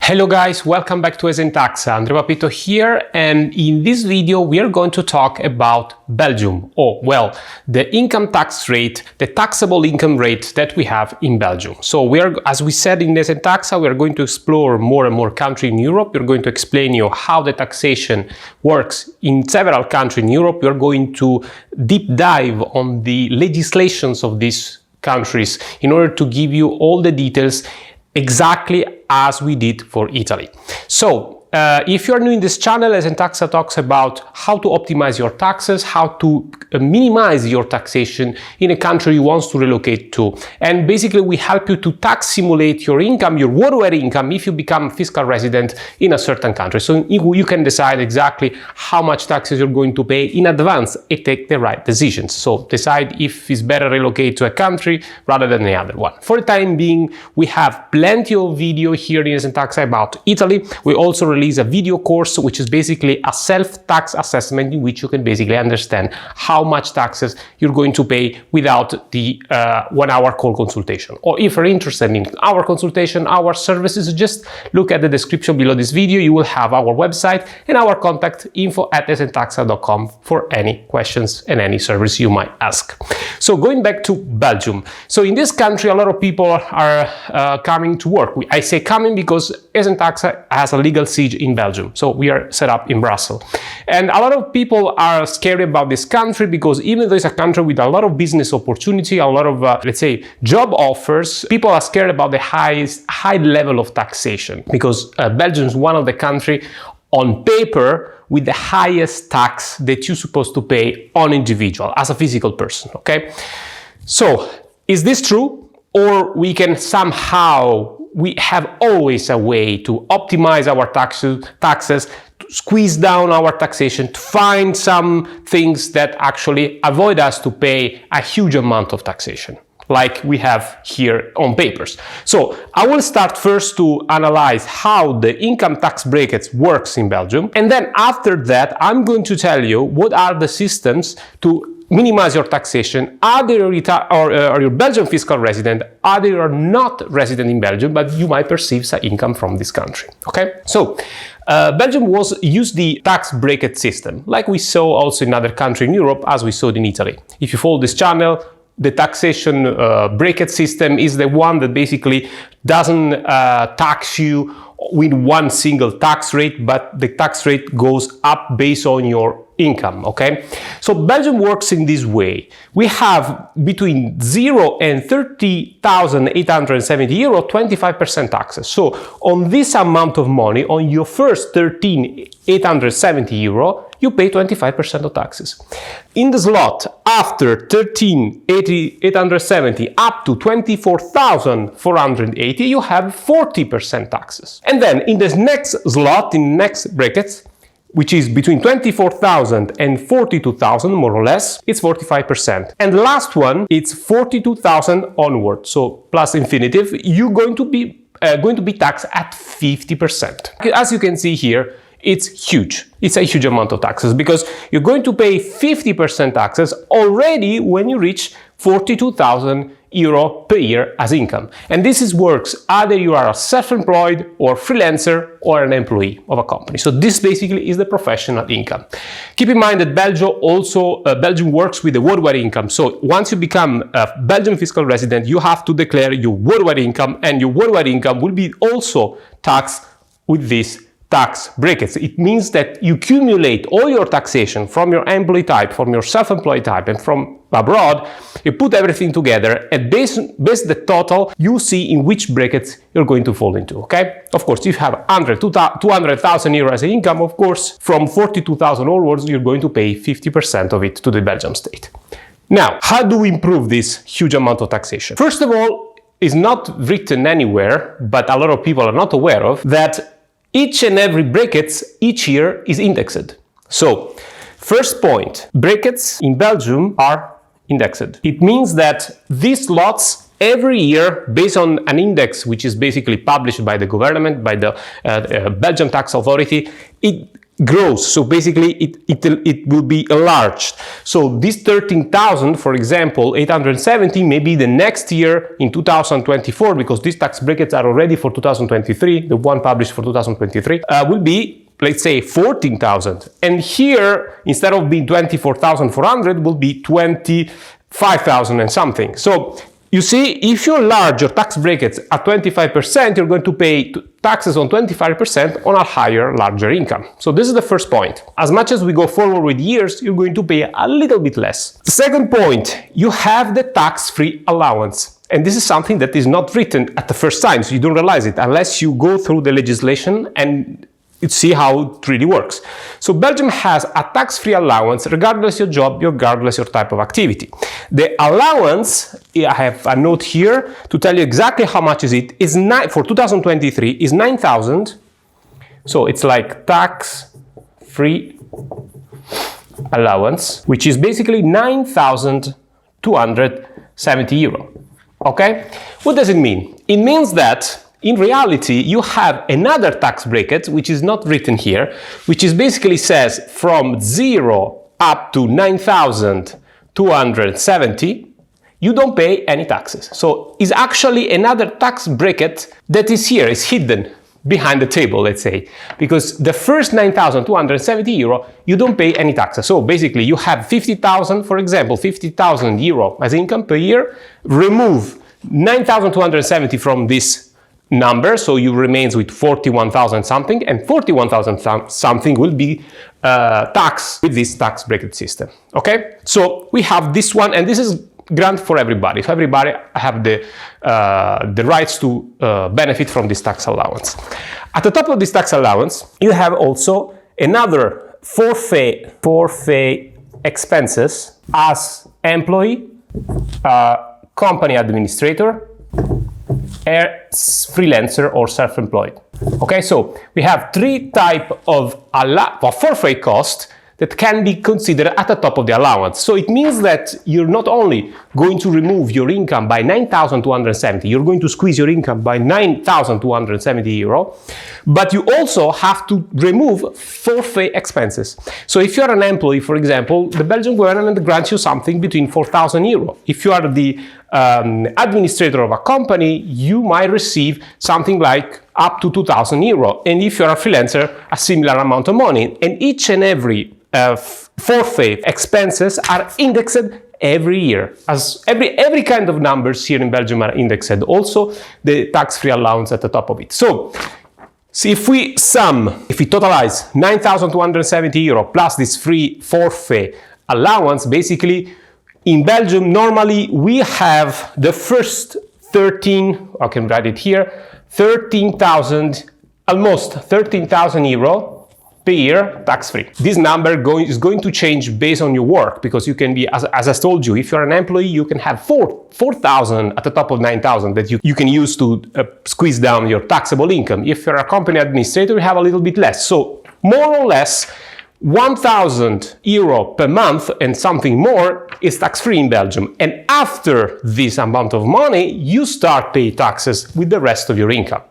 Hello guys, welcome back to ESENtaxa. Andrea Papito here, and in this video we are going to talk about Belgium, the income tax rate, the taxable income rate that we have in Belgium. So as we said in ESENtaxa, we are going to explore more and more countries in Europe. We're going to explain you how the taxation works in several countries in Europe. We're going to deep dive on the legislations of these countries in order to give you all the details exactly as we did for Italy. So, if you're new in this channel, ESENtaxa talks about how to optimize your taxes, how to minimize your taxation in a country you want to relocate to. And basically, we help you to tax simulate your income, your worldwide income, if you become fiscal resident in a certain country. So you can decide exactly how much taxes you're going to pay in advance and take the right decisions. So decide if it's better relocate to a country rather than the other one. For the time being, we have plenty of video here in ESENtaxa about Italy. We also release a video course which is basically a self-tax assessment in which you can basically understand how much taxes you're going to pay without the 1 hour call consultation. Or if you're interested in our consultation, our services, just look at the description below this video. You will have our website and our contact info@esentaxa.com for any questions and any service you might ask. So going back to Belgium. So in this country, a lot of people are coming to work. I say coming because ESENtaxa has a legal siege in Belgium. So we are set up in Brussels. And a lot of people are scared about this country because even though it's a country with a lot of business opportunity, a lot of, let's say, job offers, people are scared about the high level of taxation because Belgium is one of the countries on paper with the highest tax that you're supposed to pay on individual as a physical person, okay? So is this true? Or we can somehow, we have always a way to optimize our taxes, to squeeze down our taxation, to find some things that actually avoid us to pay a huge amount of taxation, like we have here on papers. So I will start first to analyze how the income tax brackets works in Belgium. And then after that, I'm going to tell you what are the systems to minimize your taxation, either you're Belgian fiscal resident, either you're not resident in Belgium, but you might perceive some income from this country, okay? So, Belgium used the tax bracket system, like we saw also in other countries in Europe, as we saw in Italy. If you follow this channel, the taxation bracket system is the one that basically doesn't tax you with one single tax rate, but the tax rate goes up based on your income, okay? So Belgium works in this way. We have between 0 and 30,870 euro, 25% taxes. So on this amount of money, on your first 13,870 euro, you pay 25% of taxes. In the slot after 13,870 up to 24,480, you have 40% taxes. And then in this next slot, in next brackets, which is between 24,000 and 42,000, more or less, it's 45%. And the last one, it's 42,000 onward, so plus infinitive, you're going to be taxed at 50%. As you can see here, it's huge. It's a huge amount of taxes because you're going to pay 50% taxes already when you reach 42,000 euro per year as income. And this works either you are a self-employed or freelancer or an employee of a company. So this basically is the professional income. Keep in mind that Belgium works with the worldwide income. So once you become a Belgian fiscal resident, you have to declare your worldwide income, and your worldwide income will be also taxed with this tax brackets. It means that you accumulate all your taxation from your employee type, from your self-employed type, and from abroad. You put everything together, and based the total, you see in which brackets you're going to fall into, okay? Of course, if you have 200,000 euros as income, of course, from 42,000 onwards, you're going to pay 50% of it to the Belgian state. Now, how do we improve this huge amount of taxation? First of all, it's not written anywhere, but a lot of people are not aware of, that each and every brackets each year is indexed. So, first point, brackets in Belgium are indexed. It means that these lots every year, based on an index which is basically published by the government, by the Belgian tax authority, it grows. So basically it will be enlarged. So this 13,000, for example, 870, maybe the next year in 2024, because these tax brackets are already for 2023, the one published for 2023, will be, let's say, 14,000. And here, instead of being 24,400, will be 25,000 and something. So you see, if you enlarge your tax brackets at 25%, you're going to pay taxes on 25% on a higher, larger income. So this is the first point. As much as we go forward with years, you're going to pay a little bit less. Second point, you have the tax-free allowance. And this is something that is not written at the first time, so you don't realize it unless you go through the legislation and see how it really works. So Belgium has a tax-free allowance regardless your job, regardless your type of activity. The allowance, I have a note here to tell you exactly how much is it, is for 2023 is 9,000. So it's like tax-free allowance, which is basically 9,270 euro. Okay? What does it mean? It means that in reality, you have another tax bracket, which is not written here, which is basically says from 0 up to 9,270, you don't pay any taxes. So it's actually another tax bracket that is here, is hidden behind the table, let's say, because the first 9,270 euro, you don't pay any taxes. So basically you have 50,000, for example, 50,000 euro as income per year, remove 9,270 from this number, so you remains with 41,000 something, and 41,000 something will be taxed with this tax bracket system. Okay, so we have this one, and this is grant for everybody. So everybody have the rights to benefit from this tax allowance. At the top of this tax allowance, you have also another forfeit expenses as employee, company administrator, freelancer or self-employed. Okay, so we have three types of forfeit cost that can be considered at the top of the allowance. So it means that you're not only going to remove your income by 9,270, you're going to squeeze your income by 9,270 euro, but you also have to remove forfeit expenses. So if you're an employee, for example, the Belgian government grants you something between 4,000 euro. If you are the administrator of a company, you might receive something like up to 2,000 euro. And if you're a freelancer, a similar amount of money. And each and every forfeit expenses are indexed every year. As every kind of numbers here in Belgium are indexed. Also the tax-free allowance at the top of it. So if we totalize 9,270 euro plus this free forfeit allowance, basically in Belgium normally we have the first 13, I can write it here, 13,000, almost 13,000 euro per year tax-free. This number is going to change based on your work, because you can be, as I told you, if you're an employee, you can have 4,000 at the top of 9,000 that you can use to squeeze down your taxable income. If you're a company administrator, you have a little bit less. So more or less 1,000 euro per month and something more is tax-free in Belgium. And after this amount of money, you start paying taxes with the rest of your income.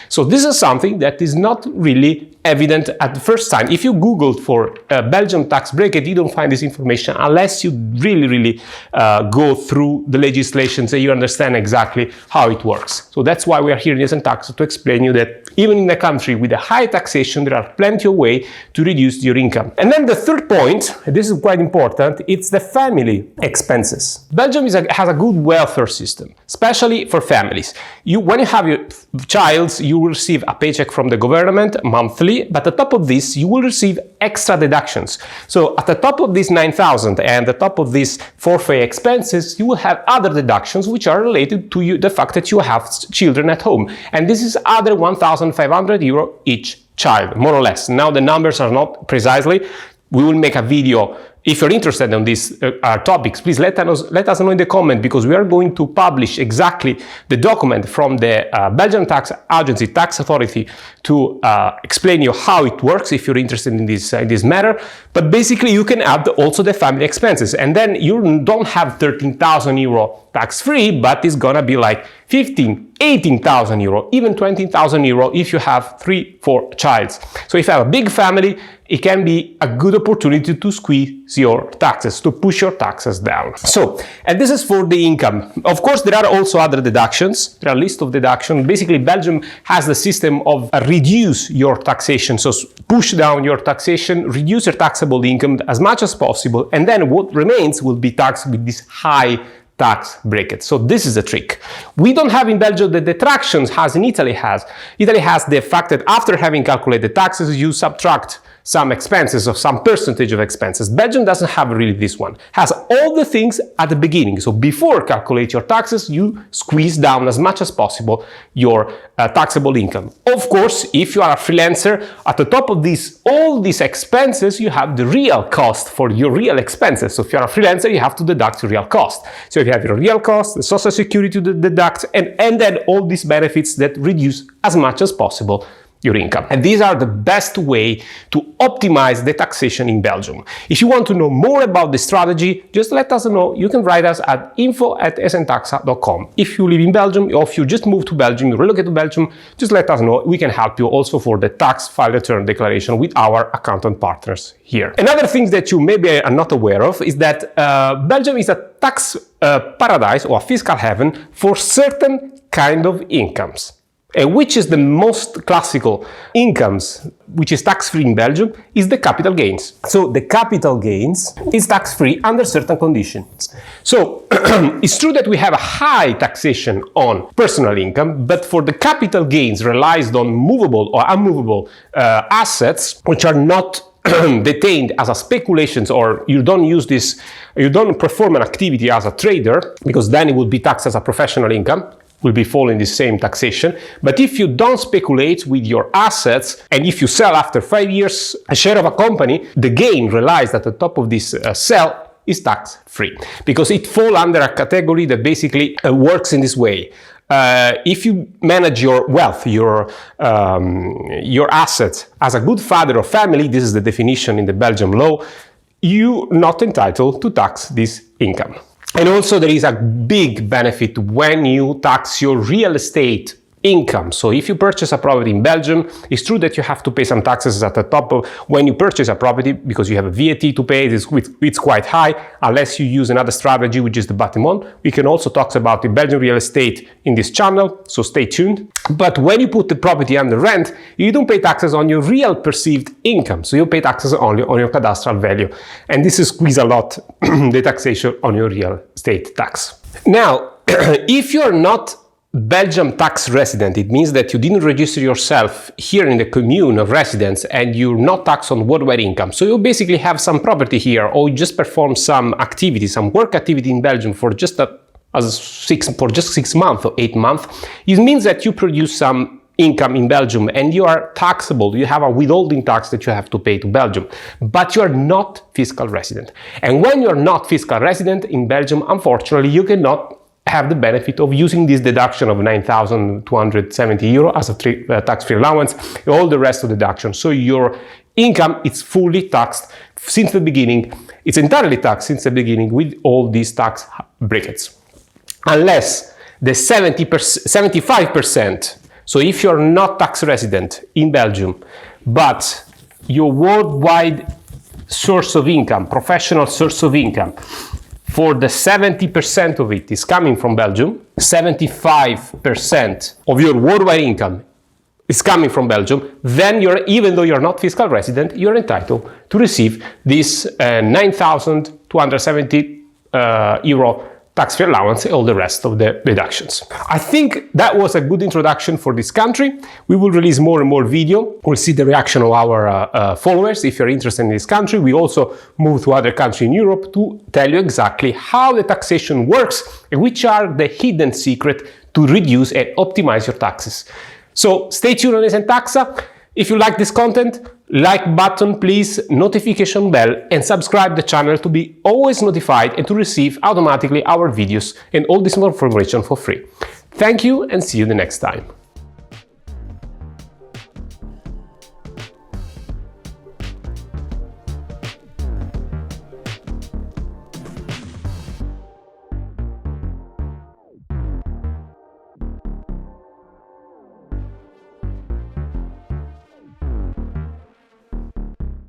So this is something that is not really evident at the first time. If you Googled for Belgium tax bracket, you don't find this information unless you really go through the legislation so you understand exactly how it works. So that's why we are here in ESENtaxa, to explain you that even in a country with a high taxation, there are plenty of ways to reduce your income. And then the third point, this is quite important, it's the family expenses. Belgium has a good welfare system, especially for families. When you have your child, you will receive a paycheck from the government monthly, but at the top of this, you will receive extra deductions. So at the top of this 9,000 and the top of these forfeit expenses, you will have other deductions which are related to the fact that you have children at home. And this is other 1,500 euro each child, more or less. Now the numbers are not precisely. We will make a video. If you're interested in these topics, please let us know in the comment, because we are going to publish exactly the document from the Belgian Tax Agency, Tax Authority, to explain you how it works if you're interested in this matter. But basically you can add also the family expenses, and then you don't have 13,000 euro tax-free, but it's gonna be like 15, 18,000 euro, even 20,000 euro if you have 3-4 children. So if you have a big family, it can be a good opportunity to squeeze your taxes, to push your taxes down. So, and this is for the income. Of course, there are also other deductions. There are a list of deductions. Basically, Belgium has the system of reduce your taxation. So push down your taxation, reduce your taxable income as much as possible, and then what remains will be taxed with this high tax bracket. So this is the trick. We don't have in Belgium the deductions as in Italy has. Italy has the fact that after having calculated taxes, you subtract some expenses or some percentage of expenses. Belgium doesn't have really this one. It has all the things at the beginning. So before calculate your taxes, you squeeze down as much as possible your taxable income. Of course, if you are a freelancer, at the top of all these expenses, you have the real cost for your real expenses. So if you are a freelancer, you have to deduct your real cost. So you have your real cost, the social security to deduct, and then all these benefits that reduce as much as possible your income. And these are the best way to optimize the taxation in Belgium. If you want to know more about the strategy, just let us know. You can write us at info@esentaxa.com. If you live in Belgium, or if you just moved to Belgium, you relocate to Belgium, just let us know. We can help you also for the tax file return declaration with our accountant partners here. Another thing that you maybe are not aware of is that Belgium is a tax paradise or a fiscal heaven for certain kind of incomes. Which is the most classical incomes, which is tax-free in Belgium, is the capital gains. So the capital gains is tax-free under certain conditions. So it's true that we have a high taxation on personal income, but for the capital gains realized on movable or unmovable assets, which are not detained as a speculations, or you don't perform an activity as a trader, because then it will be taxed as a professional income, will be following the same taxation. But if you don't speculate with your assets, and if you sell after 5 years a share of a company, the gain realized at the top of this sell is tax-free, because it falls under a category that basically works in this way. If you manage your wealth, your assets as a good father of family, this is the definition in the Belgian law, you're not entitled to tax this income. And also there is a big benefit when you tax your real estate income. So if you purchase a property in Belgium, it's true that you have to pay some taxes at the top of when you purchase a property, because you have a VAT to pay. It's quite high, unless you use another strategy, which is the bottom one. We can also talk about the Belgian real estate in this channel, so stay tuned. But when you put the property under rent, you don't pay taxes on your real perceived income. So you pay taxes only on your cadastral value. And this is squeeze a lot the taxation on your real estate tax. Now, if you're not Belgium tax resident, it means that you didn't register yourself here in the commune of residence and you're not taxed on worldwide income. So you basically have some property here, or you just perform some activity, some work activity in Belgium for just 6 months or 8 months. It means that you produce some income in Belgium and you are taxable. You have a withholding tax that you have to pay to Belgium, but you are not fiscal resident. And when you're not fiscal resident in Belgium, unfortunately, you cannot have the benefit of using this deduction of 9,270 euro as a tax-free allowance, all the rest of the deductions. So your income is fully taxed since the beginning. It's entirely taxed since the beginning with all these tax brackets. Unless the 75%, so if you're not tax resident in Belgium, but your worldwide source of income, professional source of income, for the 70% of it is coming from Belgium, 75% of your worldwide income is coming from Belgium, then even though you're not fiscal resident, you're entitled to receive this 9,270 euro tax-free allowance and all the rest of the deductions. I think that was a good introduction for this country. We will release more and more video. We'll see the reaction of our followers if you're interested in this country. We also move to other countries in Europe to tell you exactly how the taxation works and which are the hidden secrets to reduce and optimize your taxes. So stay tuned on ESENtaxa. If you like this content, like button please, notification bell, and subscribe the channel to be always notified and to receive automatically our videos and all this information for free. Thank you and see you the next time.